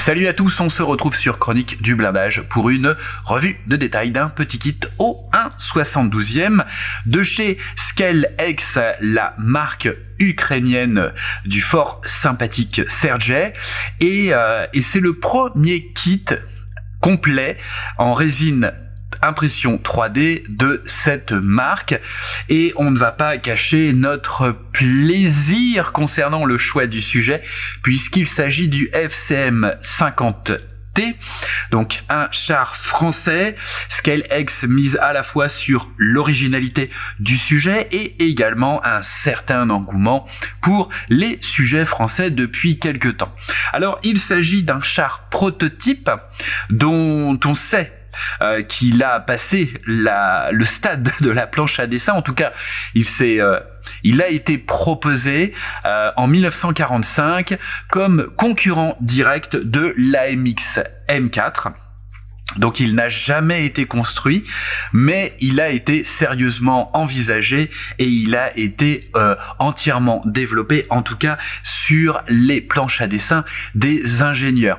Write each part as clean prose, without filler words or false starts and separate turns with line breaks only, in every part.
Salut à tous, on se retrouve sur Chronique du Blindage pour une revue de détail d'un petit kit au 1/72e de chez ScaleX, la marque ukrainienne du fort sympathique Sergej. Et c'est le premier kit complet en résine impression 3D de cette marque, et on ne va pas cacher notre plaisir concernant le choix du sujet puisqu'il s'agit du FCM 50T, donc un char français. ScaleX mise à la fois sur l'originalité du sujet et également un certain engouement pour les sujets français depuis quelque temps. Alors il s'agit d'un char prototype dont on sait qu'il a passé le stade de la planche à dessin. En tout cas, il a été proposé en 1945 comme concurrent direct de l'AMX M4. Donc il n'a jamais été construit, mais il a été sérieusement envisagé et il a été entièrement développé, en tout cas sur les planches à dessin des ingénieurs.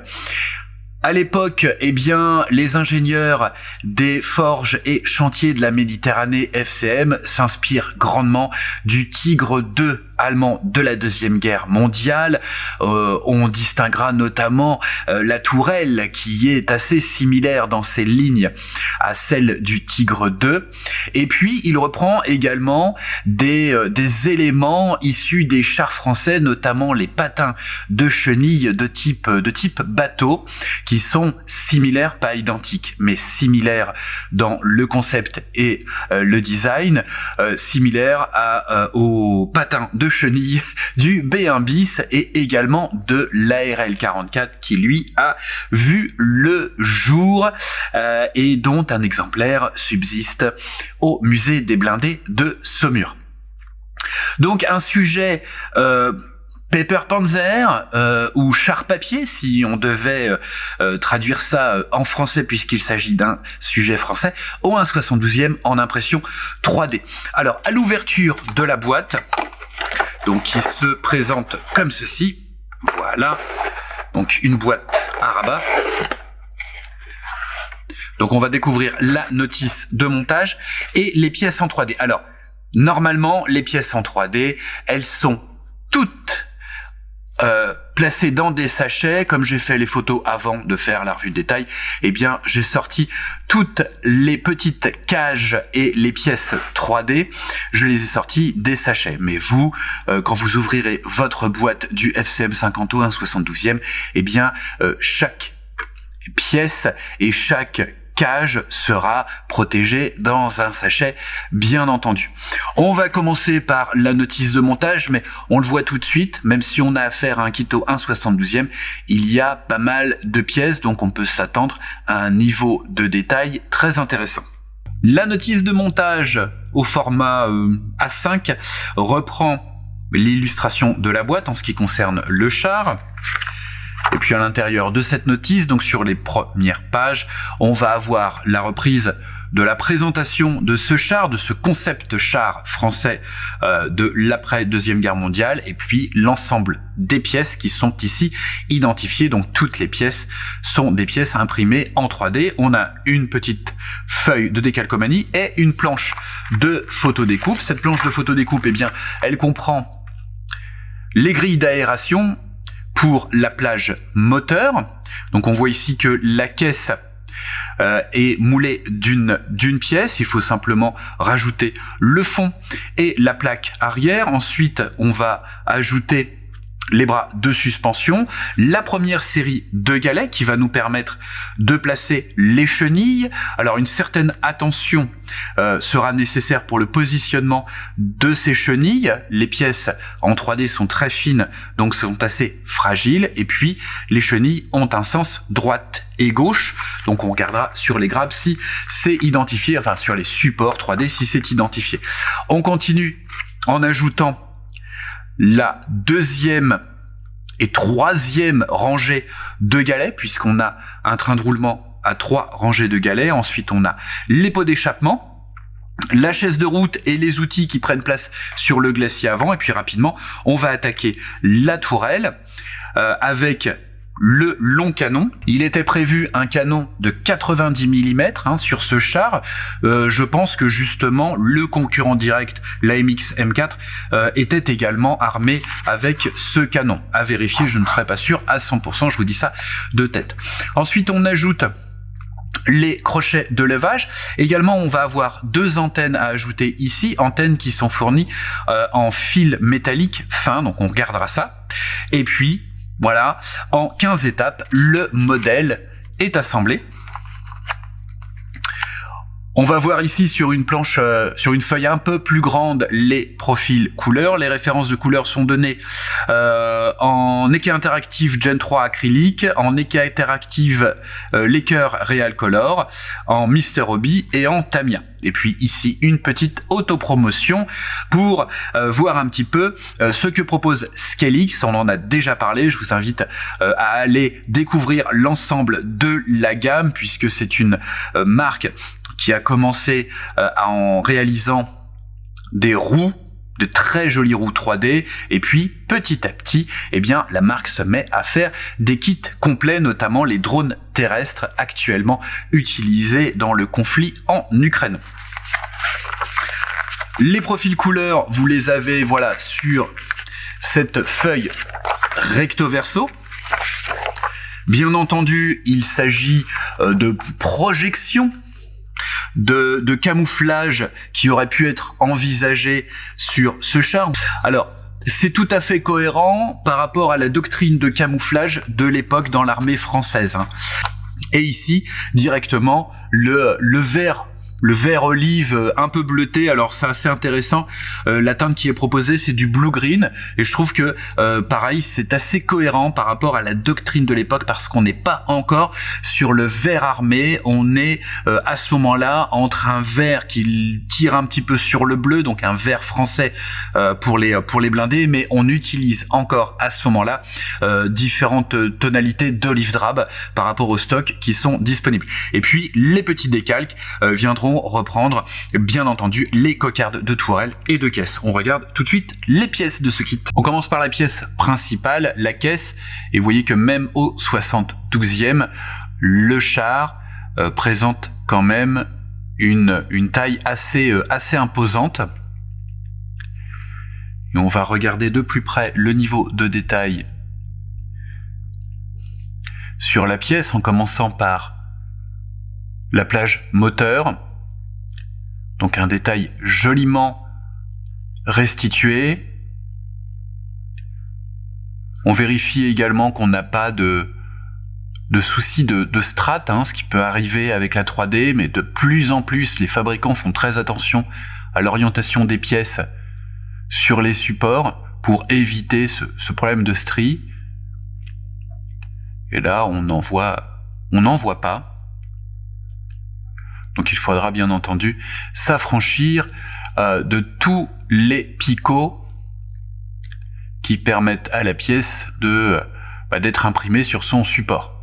À l'époque, les ingénieurs des forges et chantiers de la Méditerranée FCM s'inspirent grandement du Tigre II allemand de la Deuxième Guerre mondiale. On distinguera notamment la tourelle qui est assez similaire dans ses lignes à celle du Tigre II. Et puis, il reprend également des éléments issus des chars français, notamment les patins de chenilles de type bateau, qui sont similaires, pas identiques, mais similaires dans le concept et le design, similaires aux patins de chenilles du B1 bis et également de l'ARL 44 qui lui a vu le jour et dont un exemplaire subsiste au musée des blindés de Saumur. Donc un sujet Paper Panzer ou char papier si on devait traduire ça en français puisqu'il s'agit d'un sujet français au 1/72e en impression 3D. Alors à l'ouverture de la boîte, donc qui se présente comme ceci, voilà, donc une boîte à rabat. Donc on va découvrir la notice de montage et les pièces en 3D. Alors normalement les pièces en 3D, elles sont toutes placées dans des sachets. Comme j'ai fait les photos avant de faire la revue de détail, j'ai sorti toutes les petites cages et les pièces 3D, je les ai sorties des sachets. Mais vous, quand vous ouvrirez votre boîte du FCM 50 au 1/72e, chaque pièce et chaque cage sera protégée dans un sachet, bien entendu. On va commencer par la notice de montage, mais on le voit tout de suite, même si on a affaire à un kit au 1/72e, il y a pas mal de pièces, donc on peut s'attendre à un niveau de détail très intéressant. La notice de montage au format A5 reprend l'illustration de la boîte en ce qui concerne le char. Et puis à l'intérieur de cette notice, donc sur les premières pages, on va avoir la reprise de la présentation de ce char, de ce concept char français de l'après-Deuxième Guerre mondiale, et puis l'ensemble des pièces qui sont ici identifiées. Donc toutes les pièces sont des pièces imprimées en 3D. On a une petite feuille de décalcomanie et une planche de photodécoupe. Cette planche de photodécoupe, elle comprend les grilles d'aération pour la plage moteur. Donc on voit ici que la caisse est moulée d'une pièce. Il faut simplement rajouter le fond et la plaque arrière. Ensuite, on va ajouter les bras de suspension, la première série de galets qui va nous permettre de placer les chenilles. Alors une certaine attention sera nécessaire pour le positionnement de ces chenilles. Les pièces en 3D sont très fines, donc sont assez fragiles, et puis les chenilles ont un sens droite et gauche, donc on regardera sur les grabs si c'est identifié, enfin sur les supports 3D si c'est identifié. On continue en ajoutant la deuxième et troisième rangée de galets, puisqu'on a un train de roulement à 3 rangées de galets. Ensuite, on a les pots d'échappement, la chaise de route et les outils qui prennent place sur le glacier avant. Et puis rapidement, on va attaquer la tourelle avec le long canon. Il était prévu un canon de 90 mm sur ce char. Je pense que justement le concurrent direct, l'AMX M4, était également armé avec ce canon. À vérifier, je ne serais pas sûr à 100%, je vous dis ça de tête. Ensuite, on ajoute les crochets de levage. Également, on va avoir 2 antennes à ajouter ici, antennes qui sont fournies en fil métallique fin, donc on regardera ça. Et puis, voilà, en 15 étapes, le modèle est assemblé. On va voir ici sur une planche, sur une feuille un peu plus grande, les profils couleurs. Les références de couleurs sont données en équerre interactive Gen 3 acrylique, en équerre interactive Laker Real Color, en Mr. Hobby et en Tamiya. Et puis ici, une petite autopromotion pour voir un petit peu ce que propose Scalix. On en a déjà parlé, je vous invite à aller découvrir l'ensemble de la gamme, puisque c'est une marque qui a commencé en réalisant des roues, de très jolies roues 3D, et puis petit à petit, eh bien, la marque se met à faire des kits complets, notamment les drones terrestres actuellement utilisés dans le conflit en Ukraine. Les profils couleurs, vous les avez, voilà, sur cette feuille recto verso. Bien entendu, il s'agit de projections, de camouflage qui aurait pu être envisagé sur ce char. Alors, c'est tout à fait cohérent par rapport à la doctrine de camouflage de l'époque dans l'armée française. Et ici, directement, le vert olive un peu bleuté, alors c'est assez intéressant. La teinte qui est proposée, c'est du blue green, et je trouve que pareil, c'est assez cohérent par rapport à la doctrine de l'époque, parce qu'on n'est pas encore sur le vert armé. On est à ce moment-là entre un vert qui tire un petit peu sur le bleu, donc un vert français pour les blindés, mais on utilise encore à ce moment-là différentes tonalités d'olive drabe par rapport au stock qui sont disponibles. Et puis les petits décalques viendront reprendre, bien entendu, les cocardes de tourelle et de caisse. On regarde tout de suite les pièces de ce kit. On commence par la pièce principale, la caisse, et vous voyez que même au 72e, le char présente quand même une taille assez imposante. Et on va regarder de plus près le niveau de détail sur la pièce, en commençant par la plage moteur. Donc un détail joliment restitué. On vérifie également qu'on n'a pas de soucis de strat, ce qui peut arriver avec la 3D, mais de plus en plus, les fabricants font très attention à l'orientation des pièces sur les supports pour éviter ce problème de strie. Et là, on n'en voit pas. Donc il faudra bien entendu s'affranchir de tous les picots qui permettent à la pièce d'être imprimée sur son support.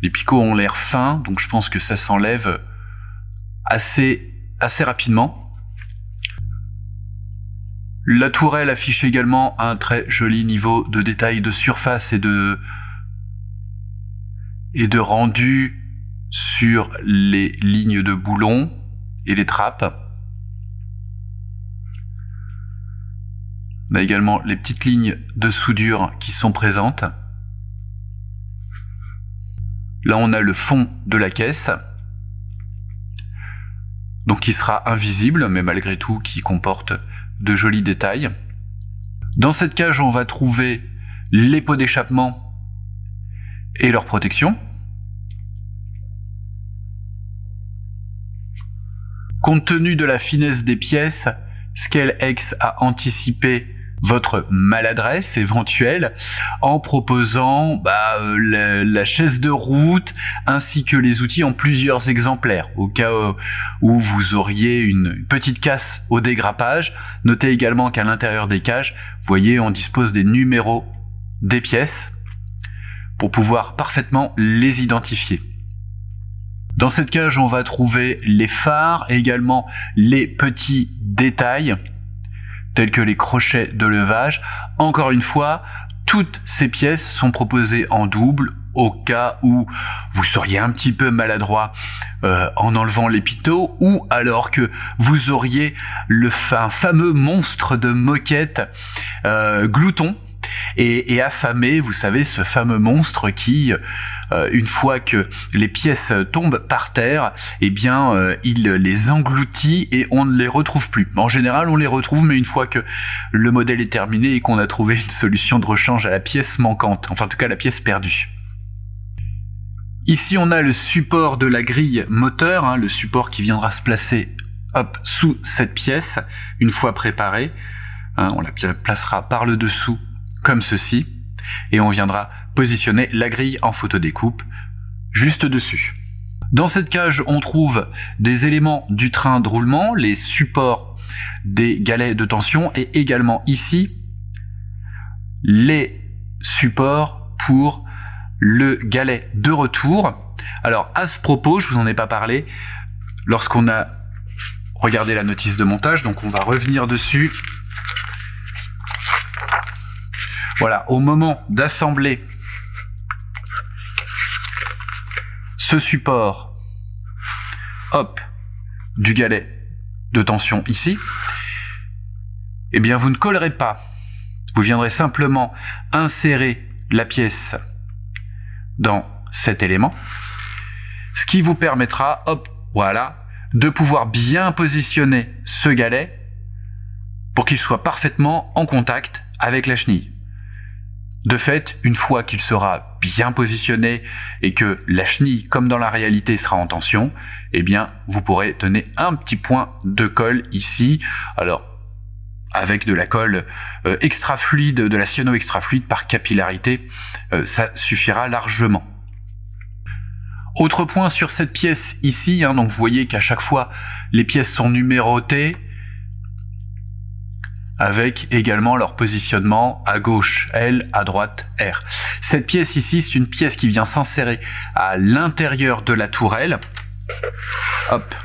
Les picots ont l'air fins, donc je pense que ça s'enlève assez rapidement. La tourelle affiche également un très joli niveau de détail de surface et de rendu sur les lignes de boulons et les trappes. On a également les petites lignes de soudure qui sont présentes. Là, on a le fond de la caisse, donc qui sera invisible, mais malgré tout qui comporte de jolis détails. Dans cette cage, on va trouver les pots d'échappement et leur protection. Compte tenu de la finesse des pièces, ScaleX a anticipé votre maladresse éventuelle en proposant la chaise de route ainsi que les outils en plusieurs exemplaires au cas où vous auriez une petite casse au dégrappage. Notez également qu'à l'intérieur des cages, vous voyez, on dispose des numéros des pièces pour pouvoir parfaitement les identifier. Dans cette cage, on va trouver les phares et également les petits détails tels que les crochets de levage. Encore une fois, toutes ces pièces sont proposées en double au cas où vous seriez un petit peu maladroit en enlevant les pitots, ou alors que vous auriez un fameux monstre de moquette glouton et affamé, vous savez, ce fameux monstre qui, une fois que les pièces tombent par terre, eh bien, il les engloutit et on ne les retrouve plus. En général, on les retrouve, mais une fois que le modèle est terminé et qu'on a trouvé une solution de rechange à la pièce manquante, enfin en tout cas la pièce perdue. Ici, on a le support de la grille moteur, hein, le support qui viendra se placer hop, sous cette pièce, une fois préparée. Hein, on la placera par le dessous, comme ceci, et on viendra positionner la grille en photodécoupe juste dessus. Dans cette cage, on trouve des éléments du train de roulement, les supports des galets de tension, et également ici, les supports pour le galet de retour. Alors à ce propos, je vous en ai pas parlé lorsqu'on a regardé la notice de montage, donc on va revenir dessus. Voilà, au moment d'assembler ce support, hop, du galet de tension ici, eh bien vous ne collerez pas. Vous viendrez simplement insérer la pièce dans cet élément, ce qui vous permettra, hop, voilà, de pouvoir bien positionner ce galet pour qu'il soit parfaitement en contact avec la chenille. De fait, une fois qu'il sera bien positionné et que la chenille, comme dans la réalité, sera en tension, eh bien, vous pourrez donner un petit point de colle ici. Alors, avec de la colle extra fluide, de la cyano extra fluide par capillarité, ça suffira largement. Autre point sur cette pièce ici, hein, donc vous voyez qu'à chaque fois les pièces sont numérotées avec également leur positionnement à gauche L, à droite R. Cette pièce ici, c'est une pièce qui vient s'insérer à l'intérieur de la tourelle. Hop.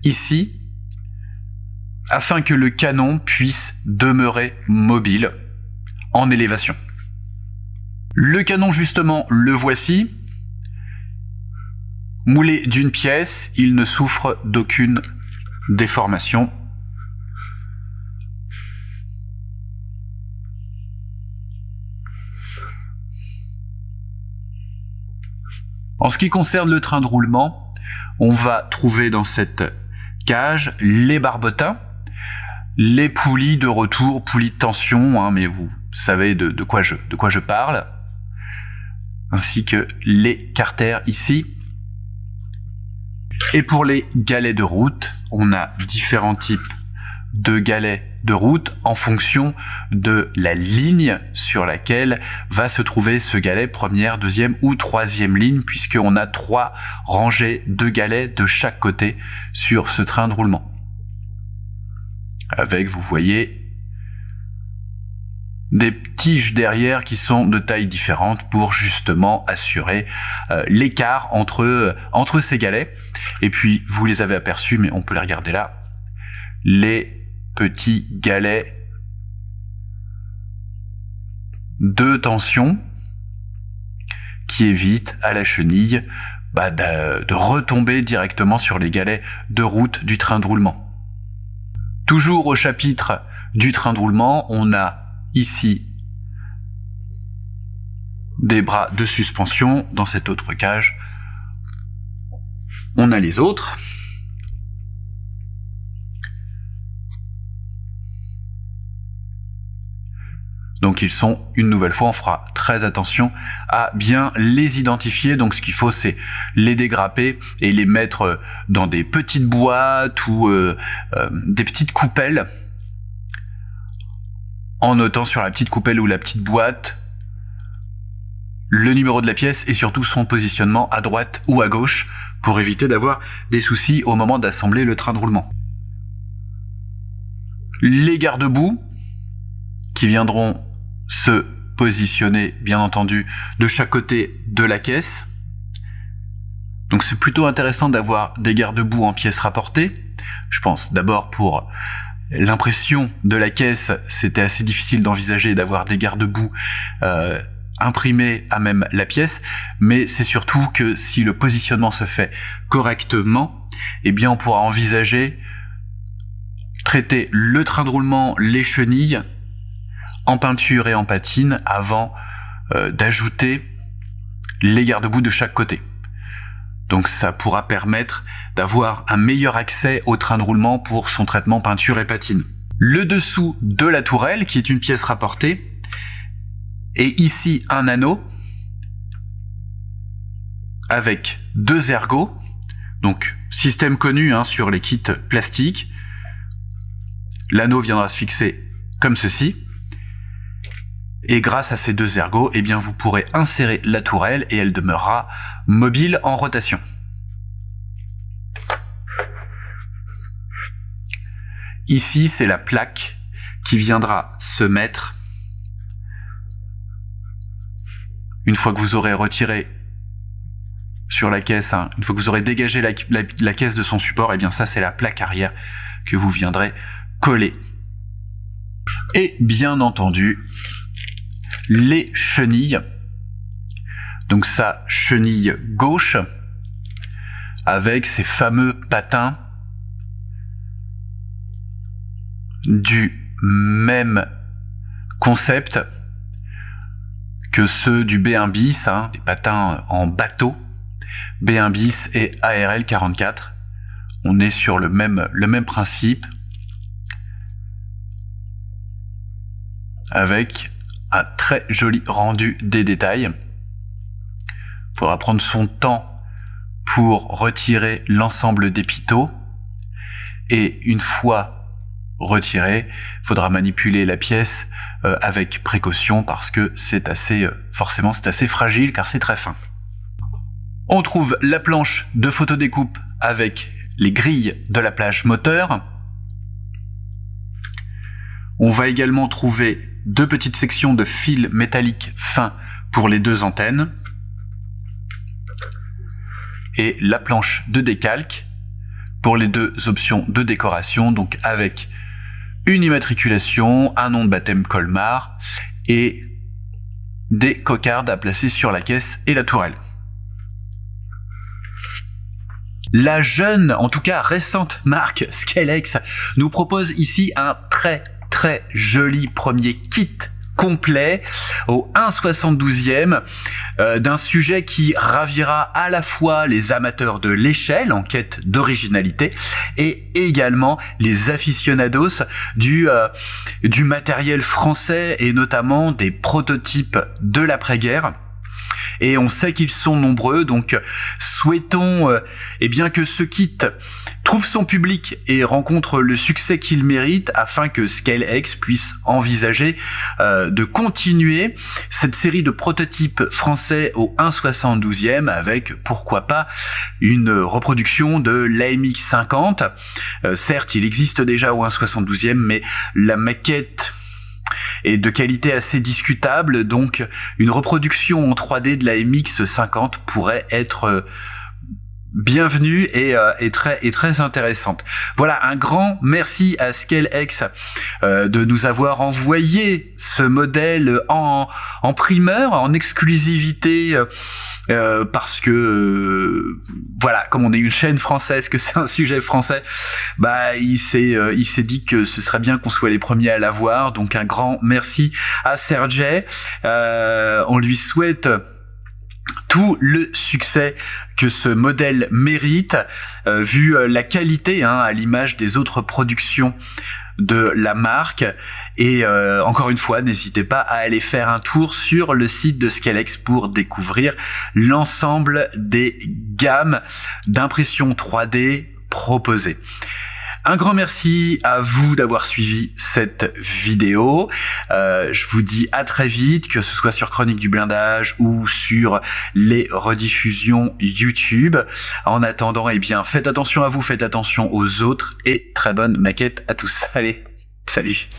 Ici, afin que le canon puisse demeurer mobile en élévation. Le canon, justement, le voici. Moulé d'une pièce, il ne souffre d'aucune déformation. En ce qui concerne le train de roulement, on va trouver dans cette cage les barbotins, les poulies de retour, poulies de tension, hein, mais vous savez de quoi je parle, ainsi que les carters ici. Et pour les galets de route, on a différents types de galets de route en fonction de la ligne sur laquelle va se trouver ce galet, première, deuxième ou troisième ligne, puisqu'on a 3 rangées de galets de chaque côté sur ce train de roulement. Avec, vous voyez, des tiges derrière qui sont de tailles différentes pour justement assurer l'écart entre ces galets. Et puis, vous les avez aperçus, mais on peut les regarder là, les petits galets de tension qui évitent à la chenille de retomber directement sur les galets de route du train de roulement. Toujours au chapitre du train de roulement, on a ici des bras de suspension. Dans cette autre cage, on a les autres. Donc ils sont, une nouvelle fois, on fera très attention à bien les identifier. Donc ce qu'il faut, c'est les dégrapper et les mettre dans des petites boîtes ou des petites coupelles, en notant sur la petite coupelle ou la petite boîte le numéro de la pièce et surtout son positionnement à droite ou à gauche pour éviter d'avoir des soucis au moment d'assembler le train de roulement. Les garde-boue qui viendront se positionner, bien entendu, de chaque côté de la caisse. Donc c'est plutôt intéressant d'avoir des garde-boue en pièces rapportées. Je pense d'abord pour l'impression de la caisse, c'était assez difficile d'envisager d'avoir des garde-boue imprimés à même la pièce, mais c'est surtout que si le positionnement se fait correctement, eh bien on pourra envisager traiter le train de roulement, les chenilles, en peinture et en patine avant d'ajouter les garde-boue de chaque côté. Donc ça pourra permettre d'avoir un meilleur accès au train de roulement pour son traitement peinture et patine. Le dessous de la tourelle, qui est une pièce rapportée, et ici un anneau avec 2 ergots, donc système connu sur les kits plastiques. L'anneau viendra se fixer comme ceci. Et grâce à ces 2 ergots, eh bien, vous pourrez insérer la tourelle et elle demeurera mobile en rotation. Ici, c'est la plaque qui viendra se mettre une fois que vous aurez retiré sur la caisse, une fois que vous aurez dégagé la caisse de son support, eh bien ça, c'est la plaque arrière que vous viendrez coller. Et bien entendu, les chenilles, donc sa chenille gauche avec ces fameux patins du même concept que ceux du B1 bis, des patins en bateau, B1 bis et ARL 44. On est sur le même principe avec un très joli rendu des détails. Il faudra prendre son temps pour retirer l'ensemble des pitots. Et une fois retiré, il faudra manipuler la pièce avec précaution parce que c'est assez fragile car c'est très fin. On trouve la planche de photodécoupe avec les grilles de la plage moteur. On va également trouver 2 petites sections de fil métallique fin pour les 2 antennes et la planche de décalque pour les 2 options de décoration, donc avec une immatriculation, un nom de baptême Colmar et des cocardes à placer sur la caisse et la tourelle. La jeune, en tout cas récente marque Scalex nous propose ici un très joli premier kit complet au 1/72e d'un sujet qui ravira à la fois les amateurs de l'échelle en quête d'originalité et également les aficionados du matériel français et notamment des prototypes de l'après-guerre. Et on sait qu'ils sont nombreux, donc souhaitons bien que ce kit trouve son public et rencontre le succès qu'il mérite afin que Scalex puisse envisager de continuer cette série de prototypes français au 1/72e avec, pourquoi pas, une reproduction de l'AMX50. Certes, il existe déjà au 1/72e, mais la maquette est de qualité assez discutable, donc une reproduction en 3D de la MX50 pourrait être bienvenue et très intéressante. Voilà, un grand merci à Scalex de nous avoir envoyé ce modèle en primeur, en exclusivité, parce que voilà, comme on est une chaîne française, que c'est un sujet français, il s'est dit que ce serait bien qu'on soit les premiers à l'avoir. Donc un grand merci à Sergej. On lui souhaite tout le succès que ce modèle mérite, vu la qualité à l'image des autres productions de la marque. Et encore une fois, n'hésitez pas à aller faire un tour sur le site de Scalex pour découvrir l'ensemble des gammes d'impression 3D proposées. Un grand merci à vous d'avoir suivi cette vidéo. Je vous dis à très vite, que ce soit sur Chronique du Blindage ou sur les rediffusions YouTube. En attendant, faites attention à vous, faites attention aux autres et très bonne maquette à tous. Allez, salut!